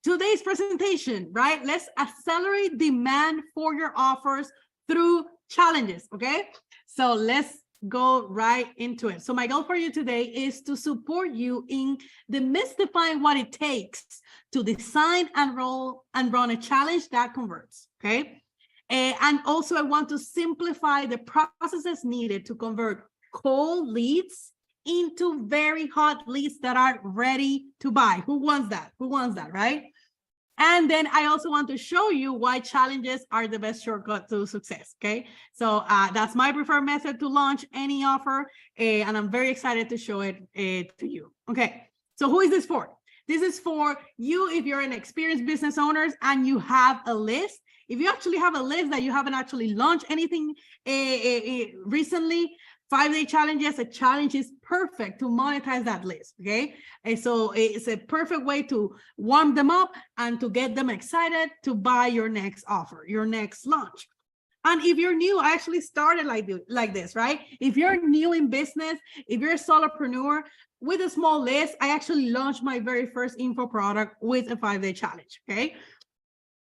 today's presentation, right? Let's accelerate demand for your offers through challenges, okay? So let's go right into it. So my goal for you today is to support you in demystifying what it takes to design and run a challenge that converts, okay? And also I want to simplify the processes needed to convert cold leads into very hot leads that are ready to buy. Who wants that? Who wants that, right? And then I also want to show you why challenges are the best shortcut to success, okay? So that's my preferred method to launch any offer, and I'm very excited to show it to you. Okay, so who is this for? This is for you if you're an experienced business owner and you have a list. If you actually have a list that you haven't actually launched anything recently, 5-day challenges, a challenge is perfect to monetize that list, okay? And so it's a perfect way to warm them up and to get them excited to buy your next offer, your next launch. And if you're new, I actually started like this, right? If you're new in business, if you're a solopreneur, with a small list, I actually launched my very first info product with a 5-day challenge, okay?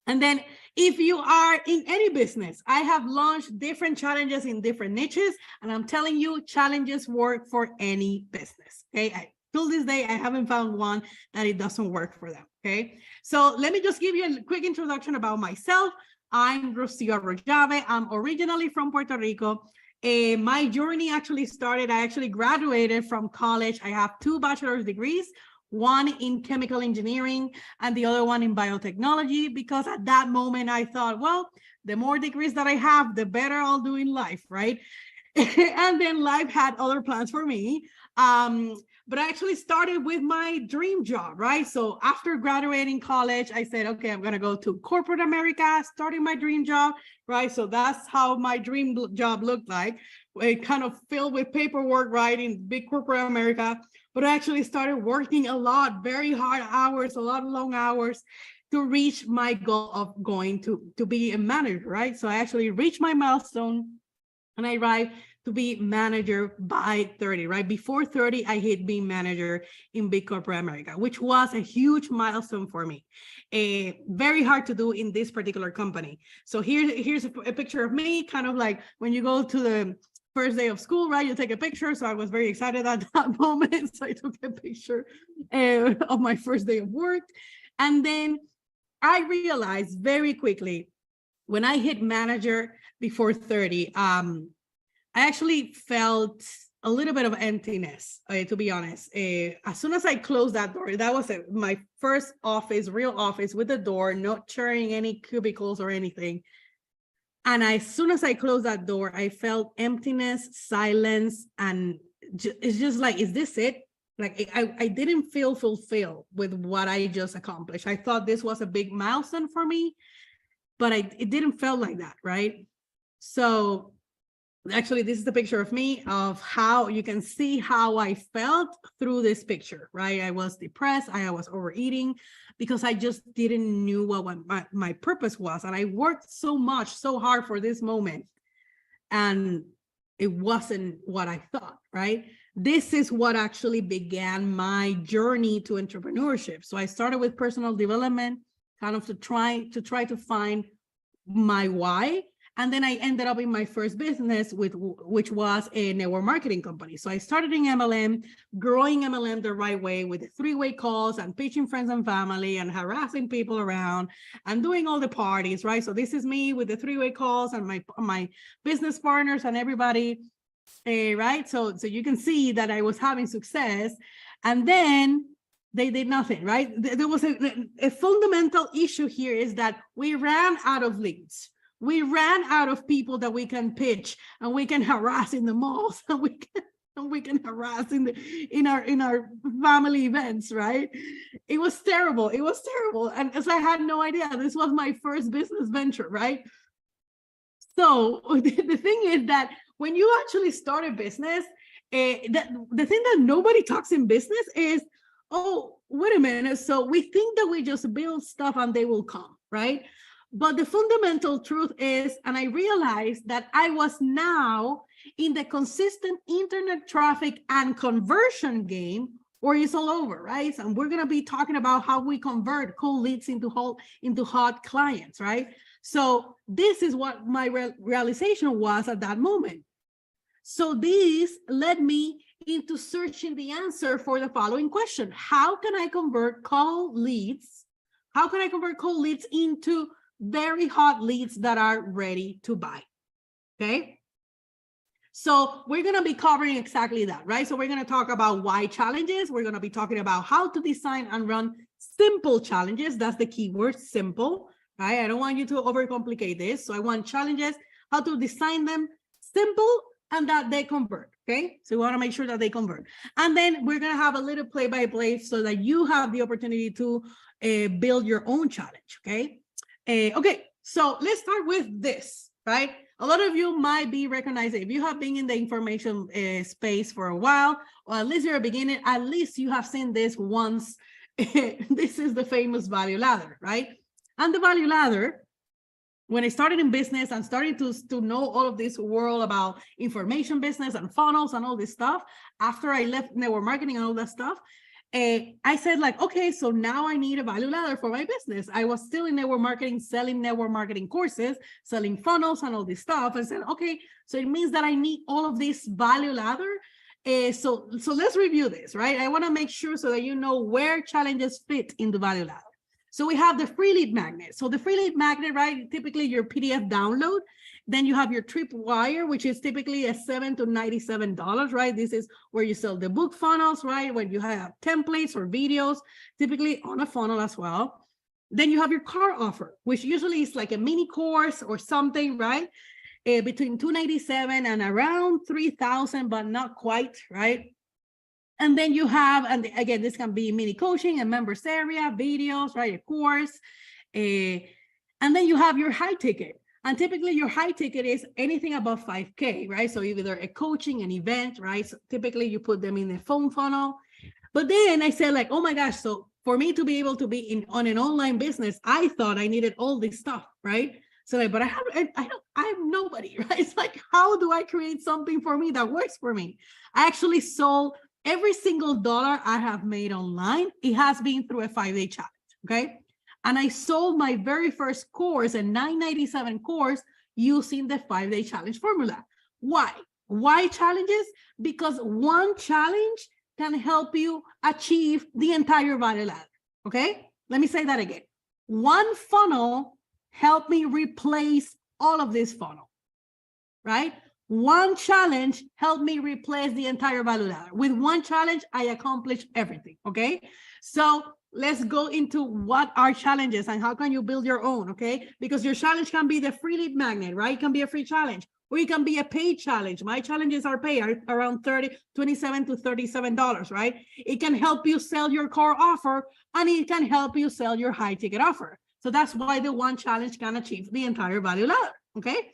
And then if you are in any business, I have launched different challenges in different niches, and I'm telling you, challenges work for any business, okay? Till this day, I haven't found one that it doesn't work for them, okay? So let me just give you a quick introduction about myself. I'm Rocío Arroyave. I'm originally from Puerto Rico. My journey actually started, I actually graduated from college. I have 2 bachelor's degrees, one in chemical engineering and the other one in biotechnology, because at that moment I thought, well, the more degrees that I have, the better I'll do in life, right? And then life had other plans for me. But I actually started with my dream job, right? So after graduating college, I said, okay, I'm going to go to corporate America, starting my dream job, right? So that's how my dream job looked like. It kind of filled with paperwork, right, in big corporate America. But I actually started working a lot, very hard hours, a lot of long hours to reach my goal of going to be a manager, right? So I actually reached my milestone and I arrived to be manager by 30, right? Before 30, I hit being manager in big corporate America, which was a huge milestone for me. Very hard to do in this particular company. So here's a picture of me, kind of like when you go to the first day of school, right? You take a picture. So I was very excited at that moment. So I took a picture of my first day of work. And then I realized very quickly when I hit manager before 30, I actually felt a little bit of emptiness, to be honest. As soon as I closed that door, that was my first office, real office with a door, not sharing any cubicles or anything. And as soon as I closed that door, I felt emptiness, silence, and it's just like, is this it? Like, I didn't feel fulfilled with what I just accomplished. I thought this was a big milestone for me, but it didn't feel like that, right? So actually, this is the picture of me, of how you can see how I felt through this picture, right? I was depressed, I was overeating because I just didn't know what my purpose was. And I worked so much, so hard for this moment. And it wasn't what I thought, right? This is what actually began my journey to entrepreneurship. So I started with personal development, kind of to try to find my why. And then I ended up in my first business, which was a network marketing company. So I started in MLM, growing MLM the right way with the 3-way calls and pitching friends and family and harassing people around and doing all the parties, right? So this is me with the 3-way calls and my business partners and everybody, right? So you can see that I was having success. And then they did nothing, right? There was a fundamental issue here is that we ran out of leads. We ran out of people that we can pitch and we can harass in the malls and we can harass in our family events, right? It was terrible. It was terrible. And as I had no idea, this was my first business venture, right? So the thing is that when you actually start a business, the thing that nobody talks in business is, oh, wait a minute. So we think that we just build stuff and they will come, right? But the fundamental truth is, and I realized that I was now in the consistent internet traffic and conversion game or it's all over, right? And we're going to be talking about how we convert cold leads into hot clients, right? So this is what my realization was at that moment. So this led me into searching the answer for the following question. How can I convert cold leads? How can I convert cold leads into very hot leads that are ready to buy? Okay. So we're going to be covering exactly that, right? So we're going to talk about why challenges. We're going to be talking about how to design and run simple challenges. That's the key word, simple, right? I don't want you to overcomplicate this. So I want challenges, how to design them simple and that they convert, okay? So we want to make sure that they convert. And then we're going to have a little play-by-play so that you have the opportunity to build your own challenge, okay? Okay, so let's start with this, right? A lot of you might be recognizing, if you have been in the information space for a while, or at least you're a beginner, at least you have seen this once. This is the famous value ladder, right? And the value ladder, when I started in business and started to know all of this world about information business and funnels and all this stuff, after I left network marketing and all that stuff, I said like, okay, so now I need a value ladder for my business. I was still in network marketing, selling network marketing courses, selling funnels and all this stuff. I said, okay, so it means that I need all of this value ladder. So let's review this, right? I want to make sure so that you know where challenges fit in the value ladder. So we have the free lead magnet. So the free lead magnet, right? Typically your PDF download. Then you have your tripwire, which is typically a $7 to $97, right? This is where you sell the book funnels, right? When you have templates or videos, typically on a funnel as well. Then you have your car offer, which usually is like a mini course or something, right? Between $297 and around $3,000, but not quite, right? And then you have, and again, this can be mini coaching, a members area, videos, right? A course. And then you have your high ticket. And typically your high ticket is anything above 5K, right? So either a coaching, an event, right? So typically you put them in the phone funnel. But then I said like, oh my gosh, so for me to be able to be on an online business, I thought I needed all this stuff, right? So like, but I have nobody, right? It's like, how do I create something for me that works for me? I actually sold every single dollar I have made online. It has been through a 5-day challenge, okay? And I sold my very first course, a $997 course, using the 5-day challenge formula. Why? Why challenges? Because one challenge can help you achieve the entire value ladder, okay? Let me say that again. One funnel helped me replace all of this funnel, right? One challenge helped me replace the entire value ladder. With one challenge, I accomplished everything, okay? So let's go into what are challenges and how can you build your own, okay? Because your challenge can be the free lead magnet, right? It can be a free challenge, or it can be a paid challenge. My challenges are paid, are around $27 to $37, right? It can help you sell your core offer, and it can help you sell your high ticket offer. So that's why the one challenge can achieve the entire value ladder, okay?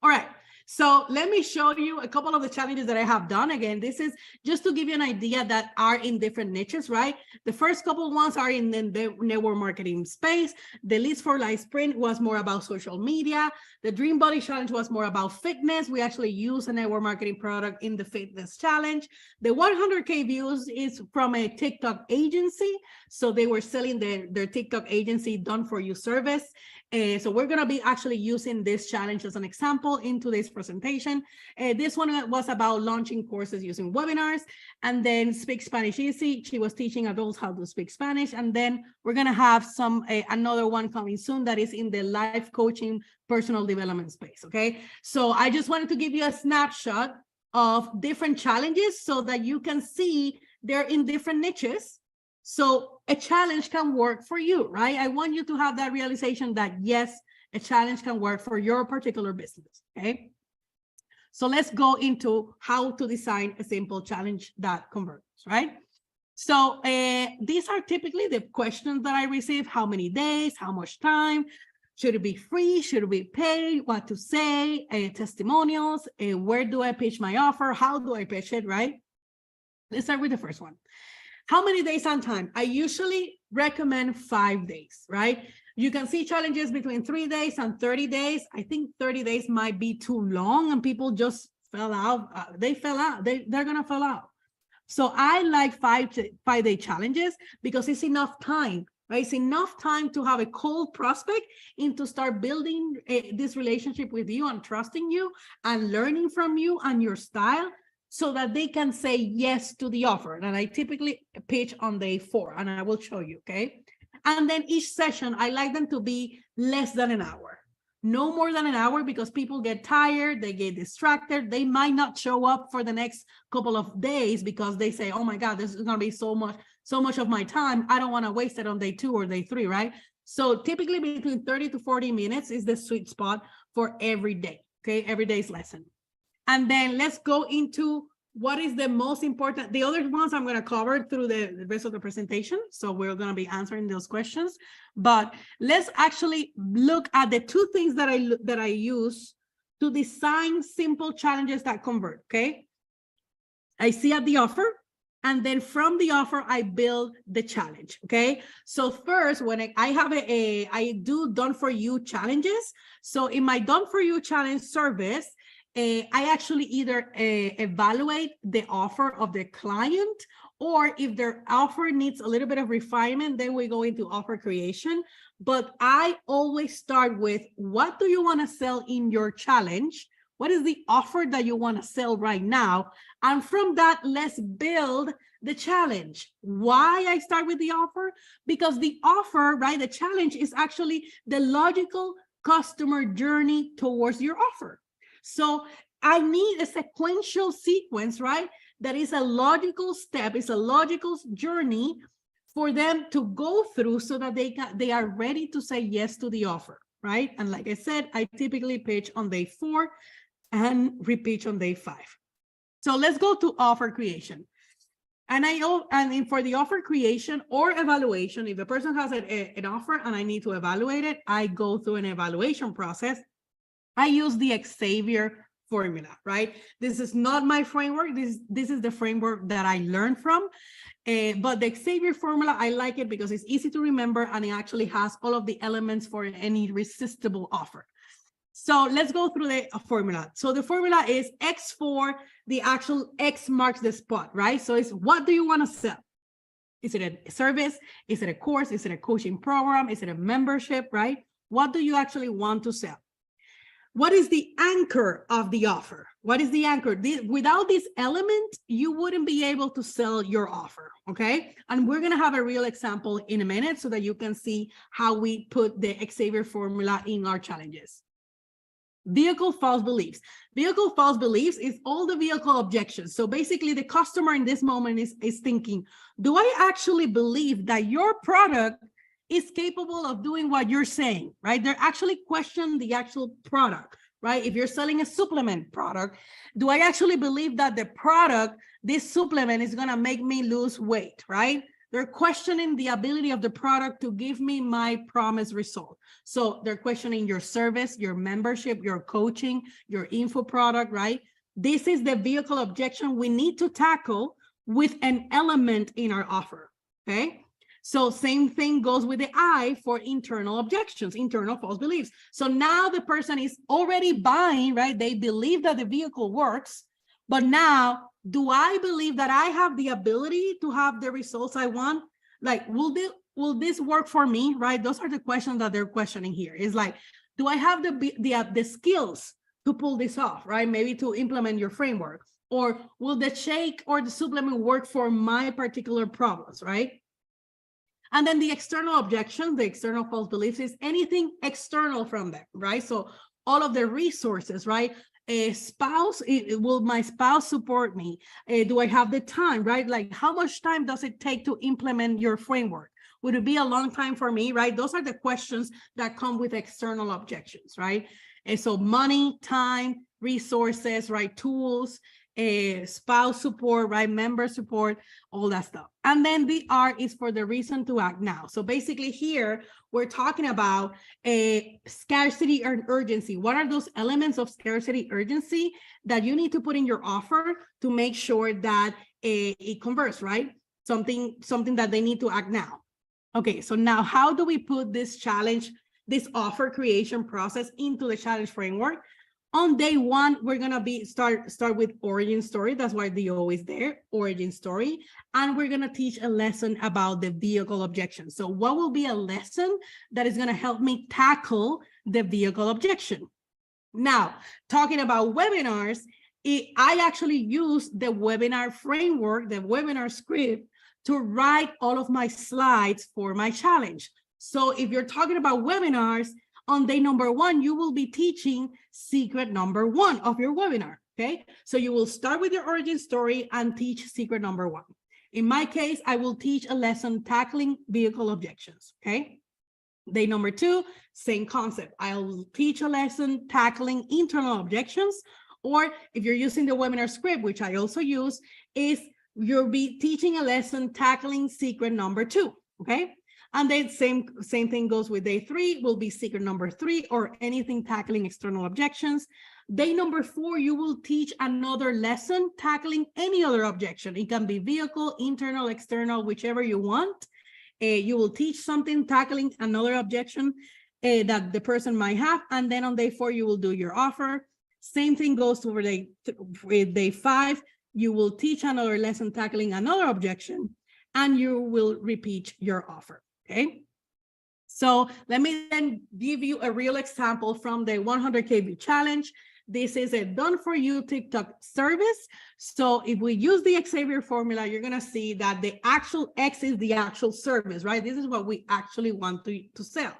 All right. So let me show you a couple of the challenges that I have done. Again, this is just to give you an idea that are in different niches, right? The first couple ones are in the network marketing space. The Leads for Life Sprint was more about social media. The Dream Body Challenge was more about fitness. We actually use a network marketing product in the fitness challenge. The 100K views is from a TikTok agency. So they were selling their TikTok agency done for you service. So we're going to be actually using this challenge as an example in today's presentation. This one was about launching courses using webinars, and then Speak Spanish Easy. She was teaching adults how to speak Spanish. And then we're going to have another one coming soon that is in the life coaching personal development space. Okay. So I just wanted to give you a snapshot of different challenges so that you can see they're in different niches. So a challenge can work for you, right? I want you to have that realization that yes, a challenge can work for your particular business, okay? So let's go into how to design a simple challenge that converts, right? So these are typically the questions that I receive. How many days? How much time? Should it be free? Should it be paid? What to say? Testimonials? Where do I pitch my offer? How do I pitch it, right? Let's start with the first one. How many days on time? I usually recommend 5 days, right? You can see challenges between 3 days and 30 days. I think 30 days might be too long and people just fell out. They're going to fall out. So I like 5-day challenges because it's enough time, right? It's enough time to have a cold prospect and to start building this relationship with you and trusting you and learning from you and your style so that they can say yes to the offer. And I typically pitch on day 4, and I will show you, okay? And then each session, I like them to be less than an hour. No more than an hour, because people get tired, they get distracted, they might not show up for the next couple of days because they say, oh my God, this is going to be so much of my time. I don't want to waste it on day 2 or day 3, right? So typically between 30 to 40 minutes is the sweet spot for every day, okay? Every day's lesson. And then let's go into what is the most important. The other ones I'm going to cover through the rest of the presentation. So we're going to be answering those questions. But let's actually look at the 2 things that I use to design simple challenges that convert, okay? I see at the offer, and then from the offer, I build the challenge, okay? So first, when I do done for you challenges. So in my done for you challenge service, I actually either evaluate the offer of the client, or if their offer needs a little bit of refinement, then we go into offer creation. But I always start with, what do you want to sell in your challenge? What is the offer that you want to sell right now? And from that, let's build the challenge. Why I start with the offer? Because the offer, right, the challenge is actually the logical customer journey towards your offer. So I need a sequential sequence, right? That is a logical step, it's a logical journey for them to go through so that they are ready to say yes to the offer, right? And like I said, I typically pitch on day 4 and repeat on day 5. So let's go to offer creation. And for the offer creation or evaluation, if the person has an offer and I need to evaluate it, I go through an evaluation process. I use the Xavier formula, right? This is not my framework. This is the framework that I learned from. But the Xavier formula, I like it because it's easy to remember, and it actually has all of the elements for an irresistible offer. So let's go through the formula. So the formula is X for the actual X marks the spot, right? So it's, what do you want to sell? Is it a service? Is it a course? Is it a coaching program? Is it a membership, right? What do you actually want to sell? What is the anchor of the offer? What is the anchor? Without this element, you wouldn't be able to sell your offer, okay? And we're going to have a real example in a minute so that you can see how we put the Xavier formula in our challenges. Vehicle false beliefs. Vehicle false beliefs is all the vehicle objections. So basically, the customer in this moment is thinking, do I actually believe that your product is capable of doing what you're saying, right? They're actually questioning the actual product, right? If you're selling a supplement product, do I actually believe that the product, this supplement, is gonna make me lose weight, right? They're questioning the ability of the product to give me my promised result. So they're questioning your service, your membership, your coaching, your info product, right? This is the vehicle objection we need to tackle with an element in our offer, okay? So same thing goes with the I for internal objections, internal false beliefs. So now the person is already buying, right? They believe that the vehicle works, but now, do I believe that I have the ability to have the results I want? Like, will this work for me, right? Those are the questions that they're questioning here. It's like, do I have the skills to pull this off, right? Maybe to implement your framework, or will the shake or the supplement work for my particular problems, right? And then the external objection, the external false beliefs, is anything external from them, right? So all of the resources, right? A spouse, will my spouse support me? Do I have the time, right? Like, how much time does it take to implement your framework? Would it be a long time for me, right? Those are the questions that come with external objections, right? And so money, time, resources, right? Tools, spouse support, right? Member support, all that stuff. And then the R is for the reason to act now. So basically here, we're talking about a scarcity and urgency. What are those elements of scarcity, urgency that you need to put in your offer to make sure that it converts, right? Something that they need to act now. Okay, so now how do we put this challenge, this offer creation process into the challenge framework? On day one, we're gonna start with origin story. That's why the O is there, origin story. And we're gonna teach a lesson about the vehicle objection. So what will be a lesson that is gonna help me tackle the vehicle objection? Now, talking about webinars, I actually use the webinar framework, the webinar script, to write all of my slides for my challenge. So if you're talking about webinars, on day number one, you will be teaching secret number one of your webinar, okay? So you will start with your origin story and teach secret number one. In my case, I will teach a lesson tackling vehicle objections, okay? Day number two, same concept. I'll teach a lesson tackling internal objections, or if you're using the webinar script, which I also use, is you'll be teaching a lesson tackling secret number two, okay? And then same thing goes with day three, will be secret number three, or anything tackling external objections. Day number four, you will teach another lesson tackling any other objection. It can be vehicle, internal, external, whichever you want. You will teach something tackling another objection that the person might have. And then on day four, you will do your offer. Same thing goes over day five. You will teach another lesson tackling another objection, and you will repeat your offer. Okay, so let me then give you a real example from the 100K view challenge. This is a done-for-you TikTok service. So if we use the Xavier formula, you're going to see that the actual X is the actual service, right? This is what we actually want to sell.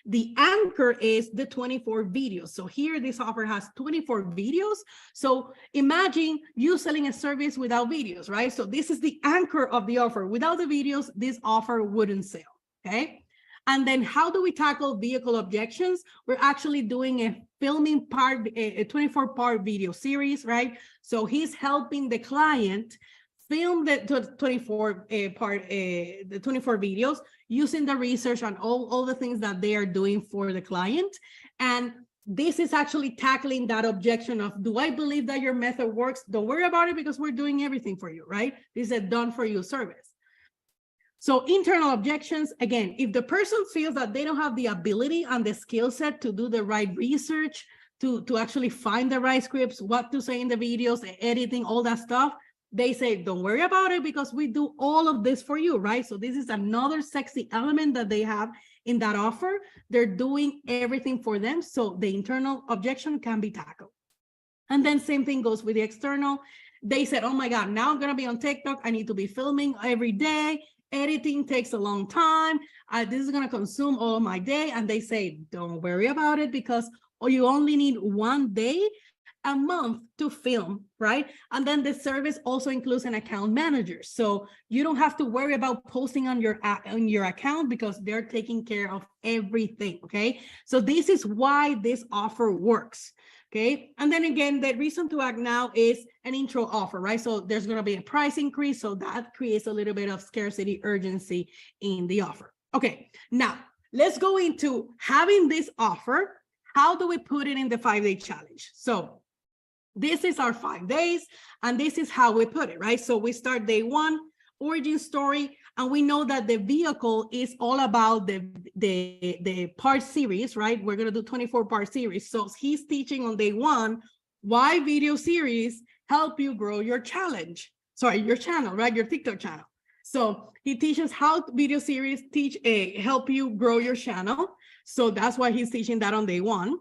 The anchor is the 24 videos. So here, this offer has 24 videos. So imagine you selling a service without videos, right? So this is the anchor of the offer. Without the videos, this offer wouldn't sell. Okay. And then how do we tackle vehicle objections? We're actually doing a filming part, a 24-part video series, right? So he's helping the client film the 24 videos using the research and all the things that they are doing for the client. And this is actually tackling that objection of, do I believe that your method works? Don't worry about it because we're doing everything for you, right? This is a done for you service. So internal objections, again, if the person feels that they don't have the ability and the skill set to do the right research, to actually find the right scripts, what to say in the videos, the editing, all that stuff, they say, don't worry about it because we do all of this for you, right? So this is another sexy element that they have in that offer. They're doing everything for them. So the internal objection can be tackled. And then same thing goes with the external. They said, oh my God, now I'm going to be on TikTok. I need to be filming every day. Editing takes a long time. This is going to consume all of my day. And they say, don't worry about it because you only need 1 day a month to film, right? And then the service also includes an account manager. So you don't have to worry about posting on your account because they're taking care of everything, okay? So this is why this offer works, okay? And then again, the reason to act now is an intro offer, right? So there's gonna be a price increase, so that creates a little bit of scarcity urgency in the offer. Okay, now let's go into having this offer. How do we put it in the 5-day challenge? So this is our 5 days, and this is how we put it, right? So we start day one, origin story, and we know that the vehicle is all about the part series, right? We're gonna do 24-part series. So he's teaching on day one why video series help you grow your challenge. Sorry, your channel, right? Your TikTok channel. So he teaches how video series help you grow your channel. So that's why he's teaching that on day one.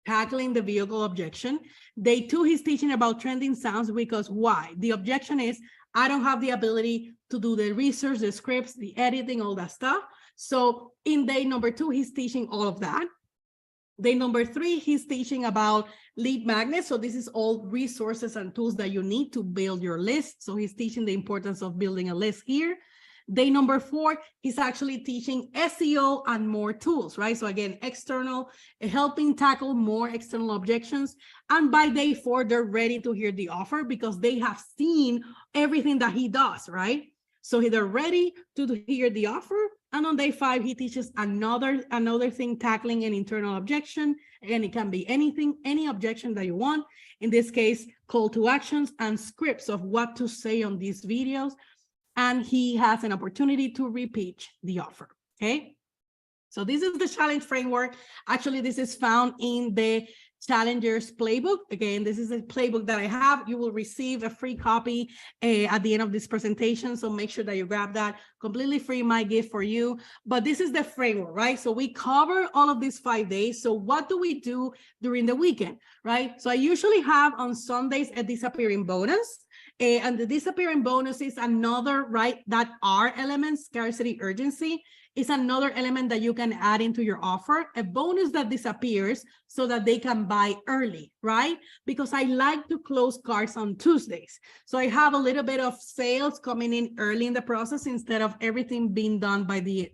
Tackling the vehicle objection. Day two, he's teaching about trending sounds because why? The objection is, I don't have the ability to do the research, the scripts, the editing, all that stuff. So in day number two, he's teaching all of that. Day number three, he's teaching about lead magnets. So this is all resources and tools that you need to build your list. So he's teaching the importance of building a list here. Day number four, he's actually teaching SEO and more tools, right? So again, external, helping tackle more external objections. And by day four, they're ready to hear the offer because they have seen everything that he does, right? So they're ready to hear the offer. And on day five, he teaches another thing, tackling an internal objection. Again, it can be anything, any objection that you want. In this case, call to actions and scripts of what to say on these videos. And he has an opportunity to repeat the offer, okay? So this is the challenge framework. Actually, this is found in the Challengers Playbook. Again, this is a playbook that I have. You will receive a free copy at the end of this presentation. So make sure that you grab that. Completely free, my gift for you. But this is the framework, right? So we cover all of these 5 days. So what do we do during the weekend, right? So I usually have on Sundays a disappearing bonus. And the disappearing bonus is another, right? That R element, scarcity, urgency, is another element that you can add into your offer, a bonus that disappears so that they can buy early, right? Because I like to close cards on Tuesdays. So I have a little bit of sales coming in early in the process instead of everything being done during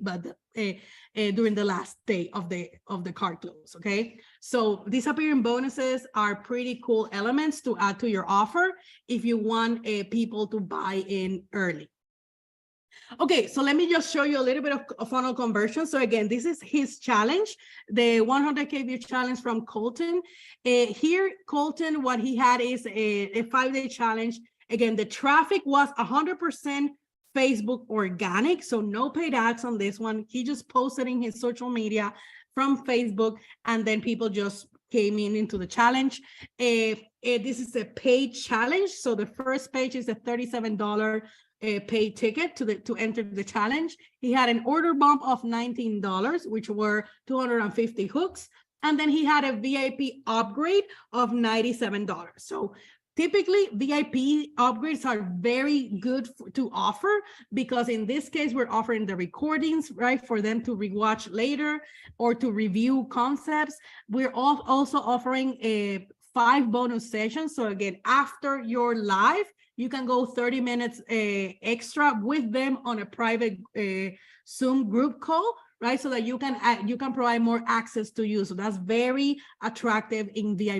the last day of the card close, okay? So disappearing bonuses are pretty cool elements to add to your offer if you want people to buy in early. Okay, so let me just show you a little bit of funnel conversion. So again, this is his challenge, the 100K view challenge from Colton. Here, Colton, what he had is a 5-day challenge. Again, the traffic was 100% Facebook organic, so no paid ads on this one. He just posted in his social media from Facebook, and then people just came into the challenge. This is a paid challenge. So the first page is a $37 paid ticket to enter the challenge. He had an order bump of $19, which were 250 hooks. And then he had a VIP upgrade of $97. So typically VIP upgrades are very good to offer, because in this case, we're offering the recordings, right, for them to rewatch later or to review concepts. We're also offering 5 bonus sessions. So again, after your live, you can go 30 minutes extra with them on a private Zoom group call, right? So that you can provide more access to you. So that's very attractive in VIP